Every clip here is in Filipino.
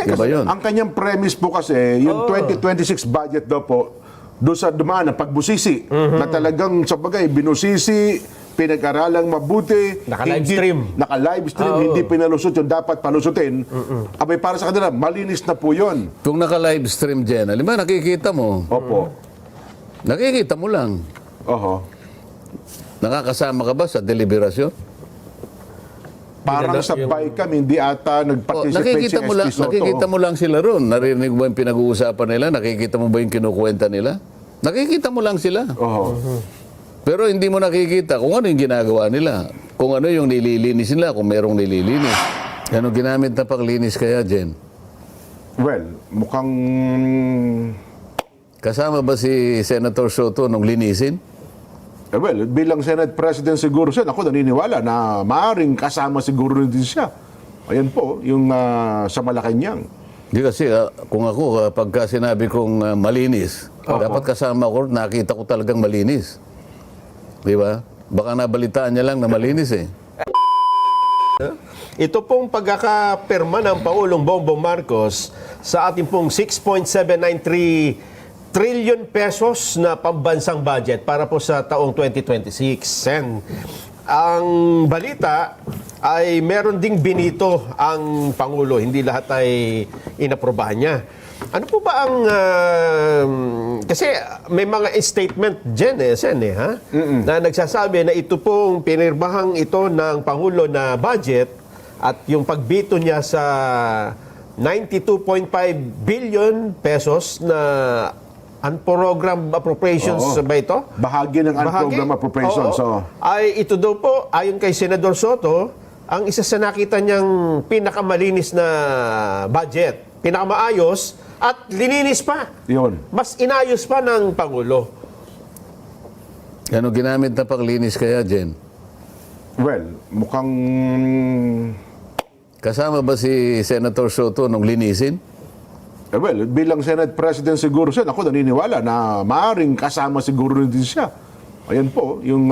Teka, Diba yun? ang kanyang premise po kasi, yung 2026 budget daw po, doon sa dumaan ng pagbusisi, na talagang sa bagay, binusisi, pinag-aralang mabuti, Naka-livestream. Naka-livestream, hindi pinalusot yung dapat palusutin. Abay, para sa kanila, malinis na po yun. Kung naka-livestream dyan, alam mo, nakikita mo. Opo. Nakikita mo lang. Oho. Nakakasama ka ba sa deliberasyon? Parang sa BICAM, hindi ata nag-participate si SP Soto. Nakikita mo lang sila ron. Narinig mo yung pinag-uusapan nila? Nakikita mo ba yung kinukwenta nila? Nakikita mo lang sila. Oho. Pero hindi mo nakikita kung ano yung ginagawa nila. Kung ano yung nililinis nila, kung merong nililinis. Ano ginamit na paglinis kaya, Jen? Well, mukhang... Kasama ba si Senator Soto nung linisin? well, bilang Senate President siguro siya, ako naniniwala na maaaring kasama siguro din siya. Ayan po, yung sa Malacanang. Di kasi, kung ako, pagka sinabi kong malinis, dapat kasama ko, nakita ko talagang malinis. Di ba? Baka nabalitaan niya lang na malinis eh. Ito pong pagkakapirma ng Pangulong Bongbong Marcos sa ating pong 6.793 trillion pesos na pambansang budget para po sa taong 2026. And ang balita ay meron ding binito ang Pangulo. Hindi lahat ay inaprobahan niya. Ano po ba ang... kasi may mga statement dyan Sen, ha? Na nagsasabi na ito pong pinirmahang ito ng Pangulo na budget at yung pagbito niya sa 92.5 billion pesos na unprogram appropriations ba ito? Bahagi ng unprogram appropriations. Oo. Ay ito daw po, ayon kay Senador Soto, ang isa sa nakita niyang pinakamalinis na budget, pinakamaayos, at lininis pa. Yun. Mas inayos pa ng Pangulo. Ano ginamit na paglinis kaya, Jen? Well, mukhang... Kasama ba si Senator Soto nung linisin? well, bilang Senate President siguro siya, ako naniniwala na maaaring kasama siguro din siya. Ayan po, yung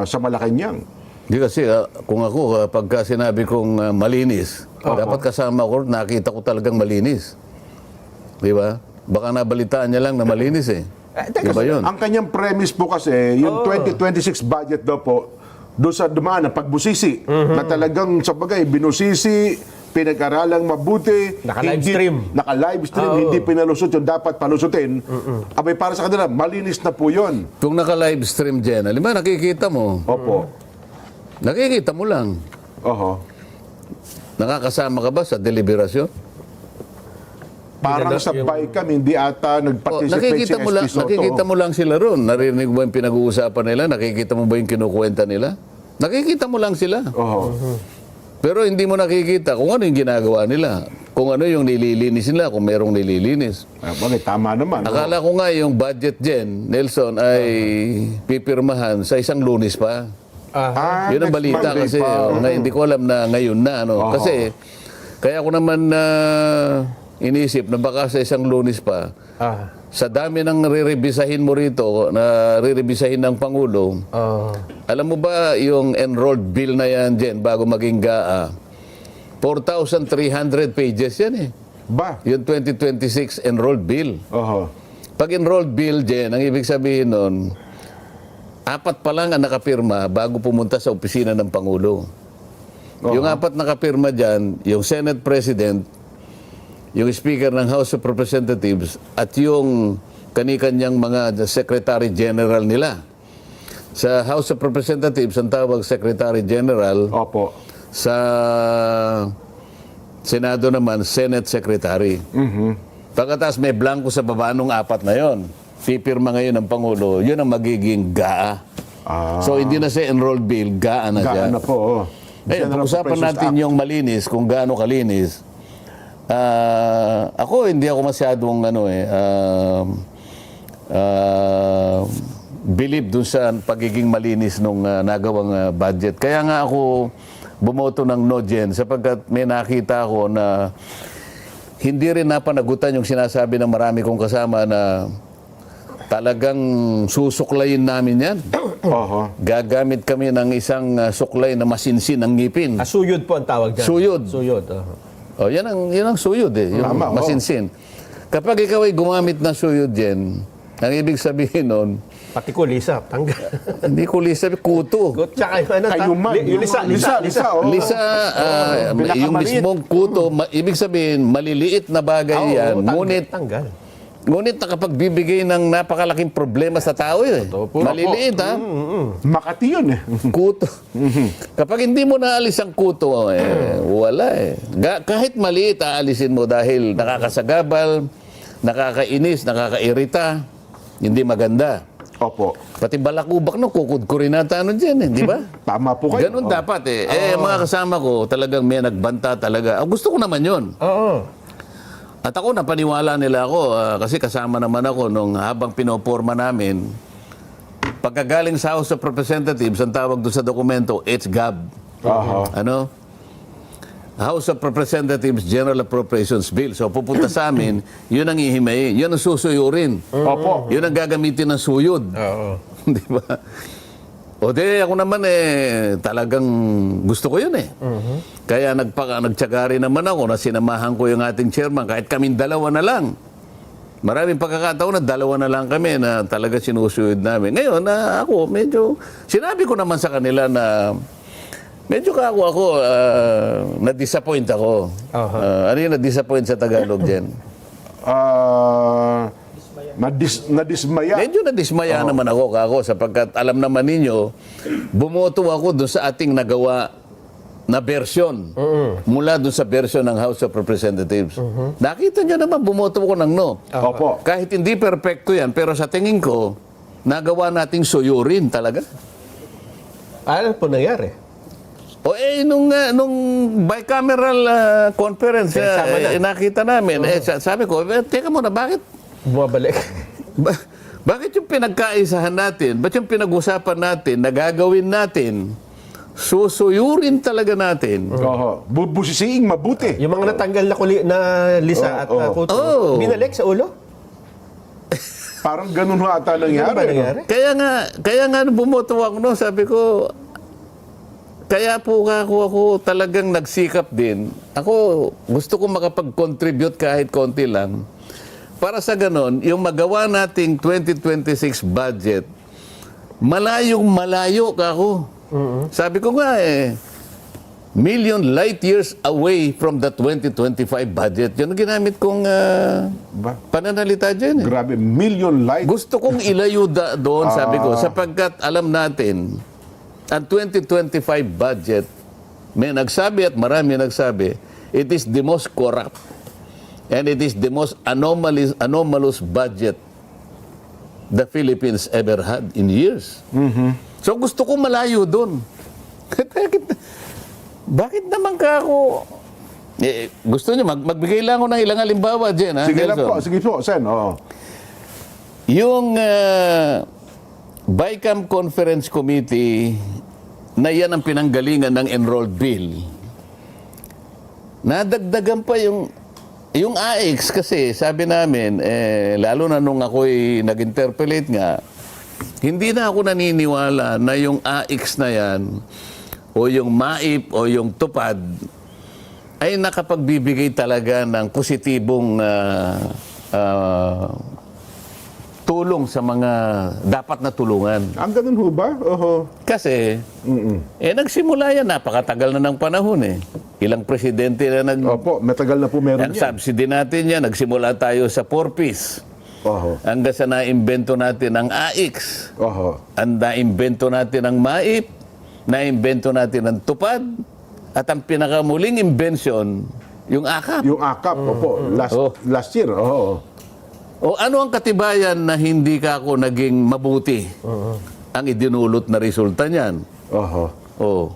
sa Malacanang. Di kasi, kung ako, pagka sinabi kong malinis, dapat kasama ko, nakita ko talagang malinis. Di ba? Baka nabalitaan niya lang na malinis eh. Di ba yun? Ang kanyang premise po kasi, yung 2026 budget daw po, doon sa dumaan ng pagbusisi, na talagang sa bagay, binusisi, pinag-aralang mabuti, Naka-livestream. Hindi pinalusot yung dapat palusutin. Abay, para sa kanila, malinis na po yun. Kung naka-livestream dyan, alam mo, nakikita mo. Opo. Nakikita mo lang. Oho. Nakakasama ka ba sa deliberasyon? Parang sa BICAM, hindi ata nag-participate si SP Soto. Nakikita mo lang sila ron. Narinig mo yung pinag-uusapan nila? Nakikita mo ba yung kinukwenta nila? Nakikita mo lang sila. Oho. Pero hindi mo nakikita kung ano yung ginagawa nila. Kung ano yung nililinis nila, kung merong nililinis. Tama naman. Akala ko nga yung budget dyan, Nelson, ay pipirmahan sa isang Lunes pa. Yun ang next balita Monday kasi. pa. Ngayon, hindi ko alam na ngayon na. Ano. Kasi, kaya ko naman inisip na baka sa isang Lunes pa, sa dami ng re-revisahin mo rito, na re-revisahin ng Pangulo, alam mo ba yung enrolled bill na yan dyan, bago maging GAA, 4,300 pages yan eh. Ba? Yung 2026 enrolled bill. Oho. Pag enrolled bill dyan, ang ibig sabihin nun, 4 pa lang ang nakapirma bago pumunta sa opisina ng Pangulo. Yung 4 nakapirma dyan, yung Senate President, yung Speaker ng House of Representatives, at yung kanikanyang mga Secretary General nila. Sa House of Representatives, ang tawag Secretary General. Opo. Sa Senado naman, Senate Secretary. Pagkatapos may blanco sa baba nung 4 na yon. Pipirma ngayon ng Pangulo, yun ang magiging GAA. So hindi na siya enrolled bill, GAA na siya. GAA na po. Ayun, pag-usapan natin yung malinis, kung gaano kalinis. Ako, hindi ako masyadong believe dun sa pagiging malinis nung nagawang budget. Kaya nga ako bumoto ng no, Jen, sapagkat may nakita ako na hindi rin napanagutan yung sinasabi ng marami kong kasama na talagang susuklayin namin yan. Gagamit kami ng isang suklay na masinsin ang ngipin. Suyod po ang tawag dyan. Suyod. Suyod. Oh, yan ang suyod eh, yung Tama, oo. masinsin. Kapag ikaw ay gumamit ng suyod yan, ang ibig sabihin nun, Pati kulisa, tanggal. hindi ko lisa, kuto. Tsaka yung ano, Kayuman. yung lisa. oo. Lisa, yung pinakamaliit. mismong kuto, ibig sabihin, maliliit na bagay yan. Tanggal. Ngunit nakapagbibigay ng napakalaking problema sa tao eh. Totoo. Maliliit ha. Makati yun eh. Kuto. Kapag hindi mo naalis ang kuto, wala eh. Kahit maliit, aalisin mo dahil nakakasagabal, nakakainis, nakakairita, hindi maganda. Opo. Pati balakubak no, kukudkurin nata ano dyan eh, di ba? Tama po kayo. Ganun dapat eh. Mga kasama ko, talagang may nagbanta talaga. Gusto ko naman yun. Oo. At ako, napaniwala nila ako, kasi kasama naman ako nung habang pinoporma namin, pagkagaling sa House of Representatives, ang tawag doon sa dokumento, it's GAB. Aha. Ano? House of Representatives General Appropriations Bill. So pupunta sa amin, yun ang ihimayin, yun ang susuyurin. Opo. Yun ang gagamitin ng suyod. Oo. Di ba? O di, ako naman talagang gusto ko yun eh. Kaya nagtyaga rin naman ako na sinamahan ko yung ating chairman, kahit kaming dalawa na lang. Maraming pagkakataon na dalawa na lang kami na talaga sinusuyod namin. Ngayon, ako medyo, sinabi ko naman sa kanila na medyo ako na-disappoint ako. Ano yung na-disappoint sa Tagalog dyan? Nadismaya. Medyo nadismaya naman ako sapagkat alam naman ninyo, bumoto ako doon sa ating nagawa na version mula doon sa version ng House of Representatives. Nakita nyo naman, bumoto ako ng no. Opo. Kahit hindi perfecto yan, pero sa tingin ko, nagawa nating suyurin talaga. Ano po nangyari? O nung bicameral conference, nakita namin, sabi ko, teka muna, bakit Bumabalik. bakit yung pinagkaisahan natin, ba't yung pinag-usapan natin, nagagawin natin, susuyurin talaga natin? Oho. Busisiing mabuti. Yung mga natanggal na lisa at kuto, Oo. binalik sa ulo? Parang ganun ho ata Ano ba nangyari. nangyari? Kaya nga nung bumoto ako, no, sabi ko, kaya po ako talagang nagsikap din. Ako, gusto ko makapag-contribute kahit konti lang. Para sa ganon, yung magawa nating 2026 budget, malayong malayo ako. Sabi ko nga million light years away from the 2025 budget. Yun ang ginamit kong pananalita dyan. Grabe, million light. Gusto kong ilayo doon, sabi ko, sapagkat alam natin, ang 2025 budget, may nagsabi at marami nagsabi, it is the most corrupt and it is the most anomalous budget the Philippines ever had in years. So gusto ko malayo doon. Bakit naman ka ako... gusto niyo, magbigay lang ako ng ilang halimbawa dyan. Ha, Sige lang Nelson? po, sige po, Sen. Oo. Yung BICAM Conference Committee na yan ang pinanggalingan ng enrolled bill, nadagdagan pa yung AX kasi sabi namin, lalo na nung ako'y nag-interpolate nga, hindi na ako naniniwala na yung AX na yan o yung MAIP o yung tupad ay nakapagbibigay talaga ng positibong tulong sa mga dapat na tulungan. Ang ganun ho ba? Oho. Kasi, nagsimula yan, napakatagal na ng panahon eh. Ilang presidente na Opo, matagal na po meron ang yan. subsidy natin yan, nagsimula tayo sa 4-piece. Oho. Hanggang sa naimbento natin ang AX. Oho. Ang naimbento natin ang MAIP. Naimbento natin ang tupad. At ang pinakamuling invention, yung AKAP. Yung AKAP, opo, last year. Oho. O ano ang katibayan na hindi ka ako naging mabuti? Ang idinulot na resulta niyan. Oho. O,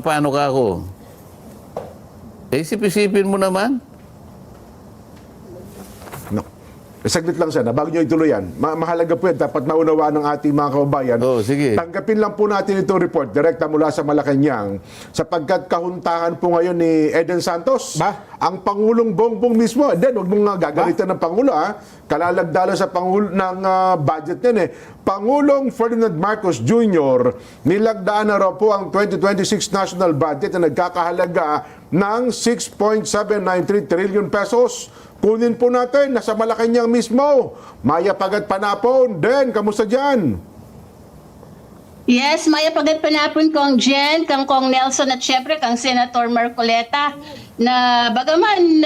paano ka ako? Isip-isipin mo naman. No. Saglit lang sana, bago nyo ituloy yan. Mahalaga po yan, dapat maunawaan ng ating mga kababayan. Oo, sige. Tanggapin lang po natin itong report, direkta mula sa Malacanang, sapagkat kahuntahan po ngayon ni Eden Santos. Ang Pangulong Bongbong mismo, huwag mong gagalitan ng Pangulo, kalalagdala sa Pangulo ng budget yan Pangulong Ferdinand Marcos Jr., nilagdaan na raw po ang 2026 national budget na nagkakahalaga ng 6.793 trillion pesos. Kunin po natin, nasa Malacanang mismo. Maya Pagat Panapon, Den, kamusta dyan? Yes, Maya Pagat Panapon, Kong Jen, Kong Nelson at syempre Kang Senator Marcoleta na bagaman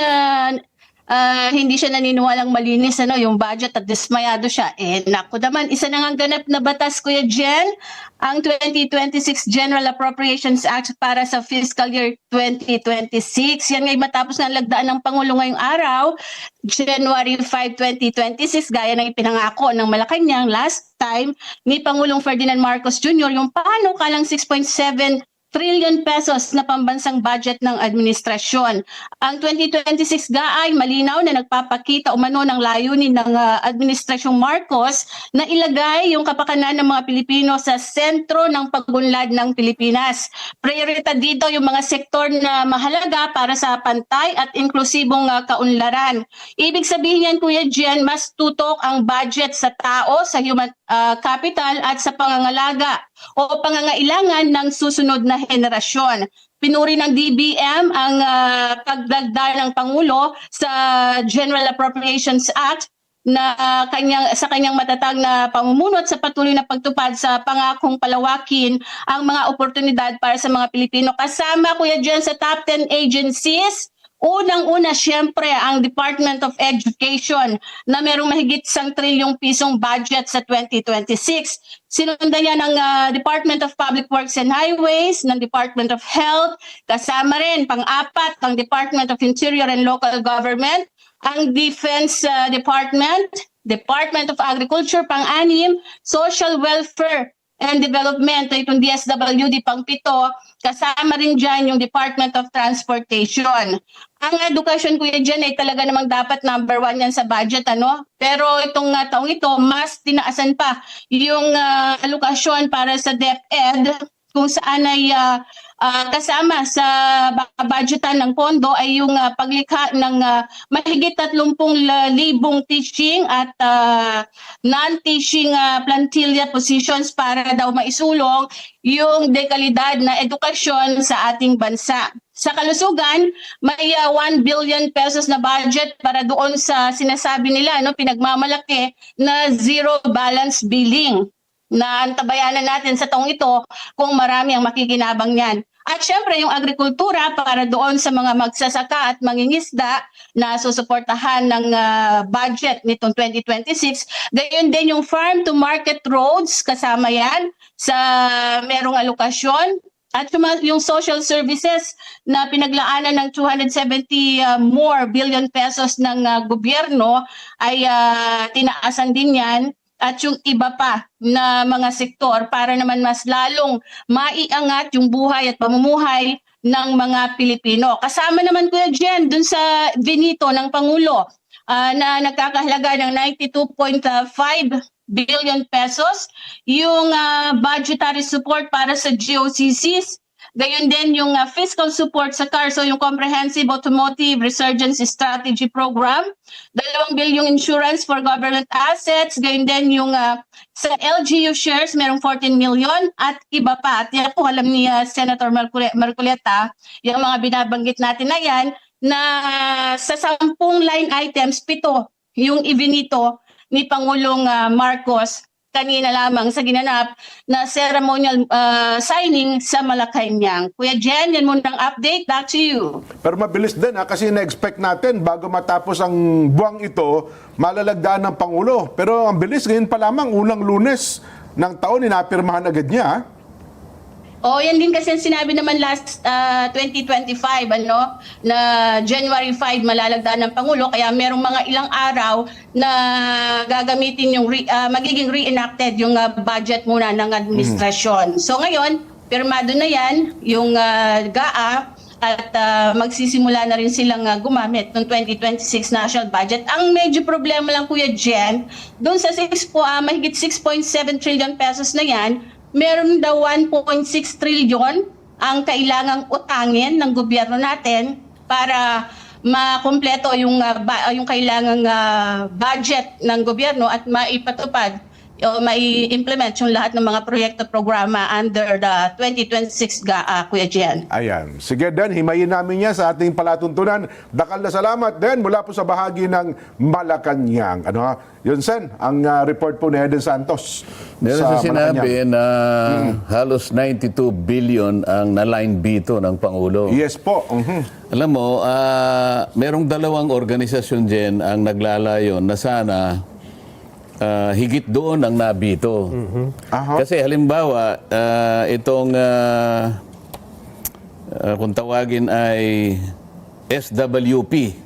hindi siya naniniwalang malinis yung budget at dismayado siya. Naku naman, isa na ngang ganap na batas, Kuya Jen, ang 2026 General Appropriations Act para sa fiscal year 2026. Yan ngay matapos na lagdaan ng Pangulo ngayong araw, January 5, 2026, gaya ng ipinangako ng Malacanang last time ni Pangulong Ferdinand Marcos Jr. yung panukalang 6.7 trillion pesos na pambansang budget ng administrasyon. Ang 2026 ay malinaw na nagpapakita umano ng layunin ng Administrasyong Marcos na ilagay yung kapakanan ng mga Pilipino sa sentro ng pagunlad ng Pilipinas. Prioridad dito yung mga sektor na mahalaga para sa pantay at inklusibong kaunlaran. Ibig sabihin yan, Kuya Jen, mas tutok ang budget sa tao, sa human capital at sa pangangalaga o pangangailangan ng susunod na henerasyon. Pinuri ng DBM ang pagdagdag ng Pangulo sa General Appropriations Act na sa kanyang matatag na pamumuno at sa patuloy na pagtupad sa pangakong palawakin ang mga oportunidad para sa mga Pilipino. Kasama, Kuya Jen, sa top 10 agencies, unang-una, siyempre, ang Department of Education na merong mahigit 1 trilyong pisong budget sa 2026. Sinundan yan ng Department of Public Works and Highways, ng Department of Health, kasama rin, pang-apat, ang Department of Interior and Local Government, ang Defense Department, Department of Agriculture, pang-anim, Social Welfare and Development, itong DSWD pang-pito, kasama rin dyan yung Department of Transportation. Ang edukasyon, Kuya Jen, ay talaga namang dapat number 1 yan sa budget, Pero itong taong ito, mas tinaasan pa yung alokasyon para sa DepEd, kung saan ay kasama sa budgetan ng pondo ay yung paglikha ng mahigit 30,000 teaching at non-teaching plantilla positions para daw maisulong yung dekalidad na edukasyon sa ating bansa. Sa kalusugan, may 1 billion pesos na budget para doon sa sinasabi nila, pinagmamalaki na zero balance billing, na antabayanan natin sa taong ito kung marami ang makikinabang niyan. At syempre yung agrikultura para doon sa mga magsasaka at mangingisda na susuportahan ng budget nitong 2026. Gayon din yung farm to market roads, kasama yan sa merong alokasyon. At yung social services na pinaglaanan ng 270 more billion pesos ng gobyerno ay tinaasan din yan. At yung iba pa na mga sektor para naman mas lalong maiangat yung buhay at pamumuhay ng mga Pilipino. Kasama naman, Kuya Jen, dun sa Benito ng Pangulo na nagkakahalaga ng 92.5 billion pesos, yung budgetary support para sa GOCCs, gayon din yung fiscal support sa CARSO, yung Comprehensive Automotive Resurgence Strategy Program, 2 bilyong insurance for government assets, gayon din yung sa LGU shares, merong 14 million at iba pa. At yan po alam ni Senator Marcoleta, yung mga binabanggit natin na yan, na sa 10 line items, 7 yung ibinito ni Pangulong Marcos kanina lamang sa ginanap na ceremonial signing sa Malacanang. Kuya Jen, yan muna ang update. Back to you. Pero mabilis din kasi na-expect natin bago matapos ang buwang ito, malalagdaan ng Pangulo. Pero ang bilis, ngayon pa lamang, unang Lunes ng taon, inapirmahan agad niya. Yan din kasi sinabi naman last 2025, na January 5 malalagdaan ng Pangulo, kaya merong mga ilang araw na gagamitin yung magiging reenacted yung budget muna ng administrasyon. So ngayon, pirmado na yan, yung GAA, at magsisimula na rin silang gumamit ng 2026 national budget. Ang medyo problema lang, Kuya Jen, doon sa mahigit 6.7 trillion pesos na yan, meron daw 1.6 trillion ang kailangang utangin ng gobyerno natin para makumpleto yung kailangang budget ng gobyerno at maipatupad o mai-implement yung lahat ng mga proyekto programa under the 2026 Kuya Jen. Ayan. Sige, Den, himayin namin yan sa ating palatuntunan. Dakal na salamat, Den, mula po sa bahagi ng Malacanang. Yun, Sen, ang report po ni Eden Santos. Meron sa sinabi na halos 92 billion ang na-line bito ng Pangulo. Yes po. Alam mo, merong dalawang organisasyon dyan ang naglalayon na sana higit doon ang nabito. Aha. Kasi halimbawa, itong kung tawagin ay SWP,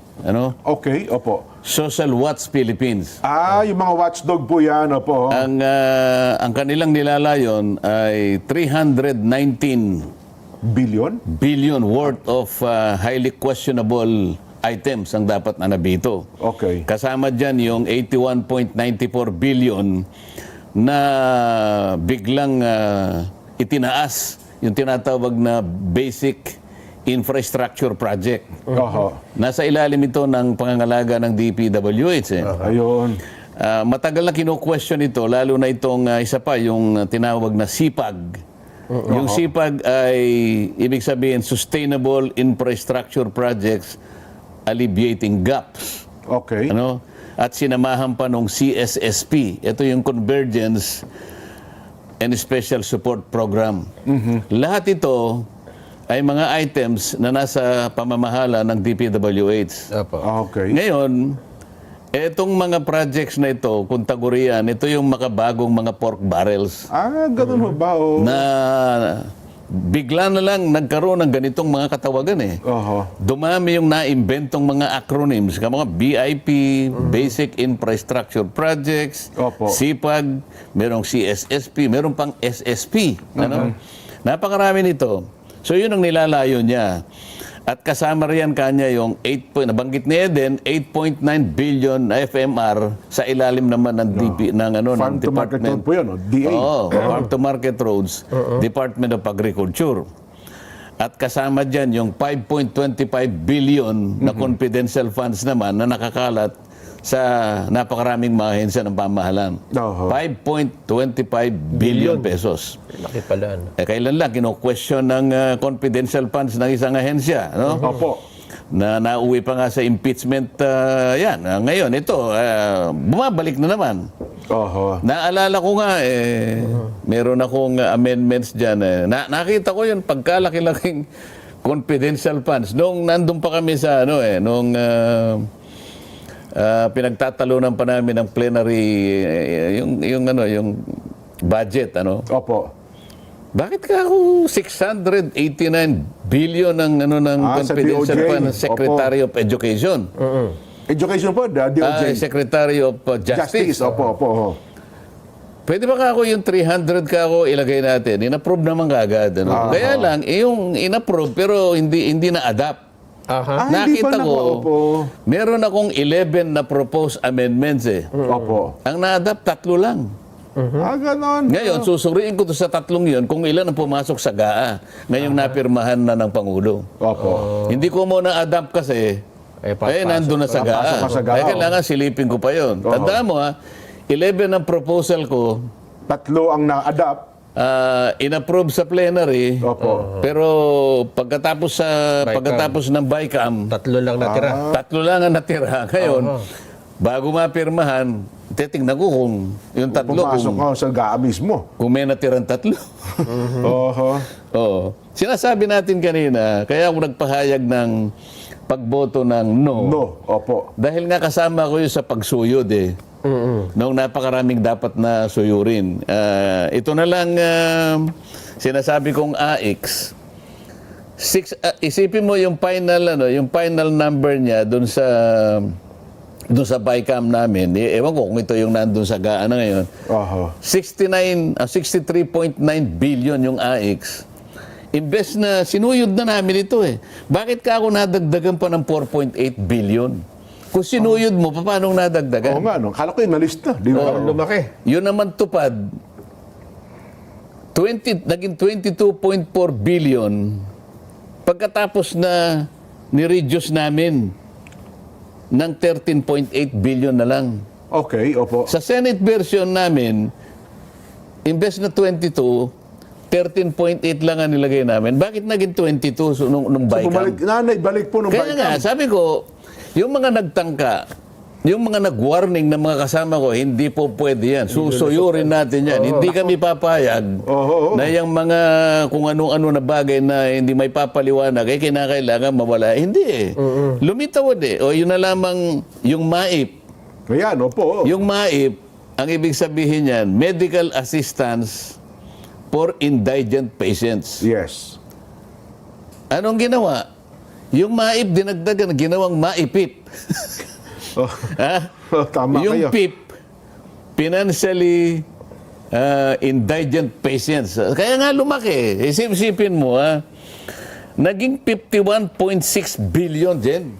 Okay, opo. Social Watch Philippines. Yung mga watchdog po yan, opo. Ang kanilang nilalayon ay 319 billion worth of highly questionable items ang dapat na nabito. Okay. Kasama dyan yung 81.94 billion na biglang itinaas yung tinatawag na basic infrastructure project. Oho. Nasa ilalim ito ng pangangalaga ng DPWH. Ayun. Matagal na kino-question ito, lalo na itong isa pa, yung tinawag na SIPAG. Yung SIPAG ay ibig sabihin Sustainable Infrastructure Projects Alleviating Gaps. Okay. At sinamahan pa nung CSSP. Ito yung Convergence and Special Support Program. Lahat ito ay mga items na nasa pamamahala ng DPWH. Okay. Ngayon, etong mga projects na ito, kung tagurian, ito yung makabagong mga pork barrels Ganun ho ba? na bigla na lang nagkaroon ng ganitong mga katawagan Oho. Dumami yung naimbentong mga acronyms, mga BIP, Basic Infrastructure Projects, Opo. SIPAG, merong CSSP, merong pang SSP. Napakarami nito. So yun ang nilalayo niya. At kasama riyan kanya yung nabanggit ni Eden, 8.9 billion FMR sa ilalim naman ng Farm ng to Market Road Department. po yun, DA. Farm to Market Roads, Department of Agriculture. At kasama dyan yung 5.25 billion na confidential funds naman na nakakalat sa napakaraming mga ahensya ng pamahalaan. Oho. 5.25 billion pesos. Laki pala. Kailan lang kino-question ng confidential funds ng isang ahensya, Opo. na nauwi pa nga sa impeachment yan. Ngayon, ito, bumabalik na naman. Oho. Naalala ko nga, meron akong amendments dyan. Nakita ko yun, pagkalaki-laking confidential funds. Nung nandun pa kami sa, nung pinagtatalunan pa namin ng plenary, yung budget, Opo. Bakit ka ako 689 billion ng Sa confidential DOJ. fund ng Secretary of Education? Education po, DOJ. Secretary of Justice. Opo. Pwede ba ka ako yung 300 ka ako ilagay natin? In-approve naman kagad. Kaya lang, yung in-approve pero hindi na-adapt. Hindi pa Nakita ko, opo. meron akong 11 na proposed amendments Opo. Ang na-adapt, 3 lang. Ganon. Ngayon, susuriin ko to sa 3 yun kung ilan ang pumasok sa GAA ngayong napirmahan na ng Pangulo. Opo. Hindi ko muna adapt kasi nandun na sa Papasok GAA. pa sa GAA, Kaya kailangan silipin ko pa yun. Tandaan mo 11 ang proposal ko, 3 ang na-adapt. in-approve sa plenary. Opo. Pero pagkatapos ng BICAM, 3 lang natira. 3 lang ang natira. Ngayon, bago mapirmahan, titingnan ko kung yung 3 Pumasok kung, ko sa GAA mismo. kung may natirang 3. Oho. Oo. Sinasabi natin kanina, kaya ako nagpahayag ng pagboto ng no. No. Opo. Dahil nga kasama ko yun sa pagsuyod Noong napakaraming dapat na suyurin. Ito na lang sinasabi kong AX. Isipin mo yung final number niya doon sa BICAM namin. Ewan ko kung ito yung nandun sa GAA na ngayon. Oho. 63.9 billion yung AX. imbes na sinuyod na namin ito eh. Bakit ka ako nadagdagan pa ng 4.8 billion? Kung sinuyod mo, paano nadagdagan? Oo nga, no? Kala ko yung nalis na. Di ba? Lumaki. Yun naman tupad, naging 22.4 billion pagkatapos na ni-reduce namin ng 13.8 billion na lang. Okay, opo. Sa Senate version namin, imbes na 22, 13.8 lang ang nilagay namin. Bakit naging 22 nung BICAM? Balik po nung Kaya nga, BICAM. sabi ko, yung mga nagtangka, yung mga nag-warning ng mga kasama ko, hindi po pwede yan. Susuyurin natin yan. Hindi kami papayag na yung mga kung ano-ano na bagay na hindi may papaliwanag, kinakailangan mawala. Hindi eh. Lumitawad eh. O yun na lamang yung MAIP. Ayan, opo. Yung MAIP, ang ibig sabihin yan, Medical Assistance for Indigent Patients. Yes. Anong ginawa? Yung MAIP dinagdagan, ginawang MAIPIP. Oh, Ha? tama Yung kayo. PIP, Financially Indigent Patients. Kaya nga lumaki. Isip-isipin mo, naging 51.6 billion din.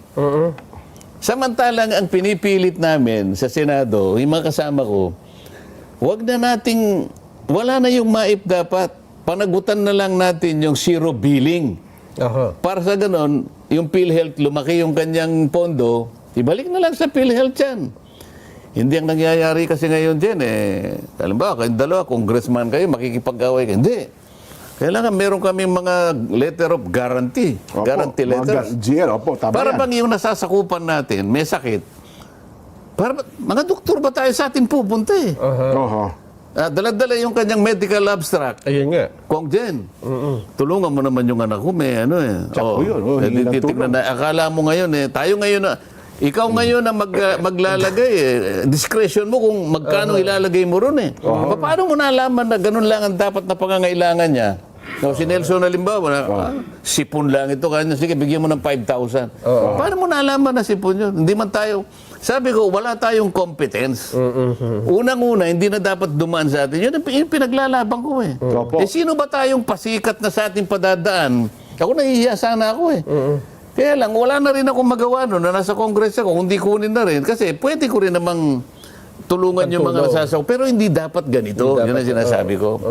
Samantalang ang pinipilit namin sa Senado, yung mga kasama ko, wag na nating, wala na yung MAIP dapat. Panagutan na lang natin yung zero billing. Para sa ganon, yung PhilHealth, lumaki yung kanyang pondo, ibalik na lang sa PhilHealth yan. Hindi ang nangyayari kasi ngayon dyan alam ba, kayong dalawa, congressman kayo, makikipag-away kayo. Hindi. Kailangan meron kami mga letter of guarantee. Opo, Guarantee letters. GL, opo, tama Para yan. bang yung nasasakupan natin, may sakit. Mga doktor ba tayo sa atin pupunta eh? Oho. Dala-dala yung kanyang medical abstract. Ayun nga. Kung Jen, tulungan mo naman yung anak ko, may ano eh. Tsaka yun, hingi ng titignan na. Akala mo ngayon tayo ngayon ikaw ngayon na maglalagay discretion mo kung magkano ilalagay mo ron eh. Paano mo nalaman na ganun lang ang dapat na pangangailangan niya? No, si Nelson halimbawa, sipon lang ito, kanya, sige, bigyan mo ng 5,000. Paano mo nalaman na sipon yun? Hindi man tayo, sabi ko, wala tayong competence. Unang-una, hindi na dapat dumaan sa atin. Yun ang pinaglalaban ko eh. Opo. Sino ba tayong pasikat na sa ating padadaan? Ako nahihiya sana ako eh. Kaya lang, wala na rin akong magawa no, na nasa Congress ako, hindi kunin na rin. Kasi pwede ko rin namang tulungan yung mga nasasaw. Pero hindi dapat ganito. Yun ang sinasabi ko.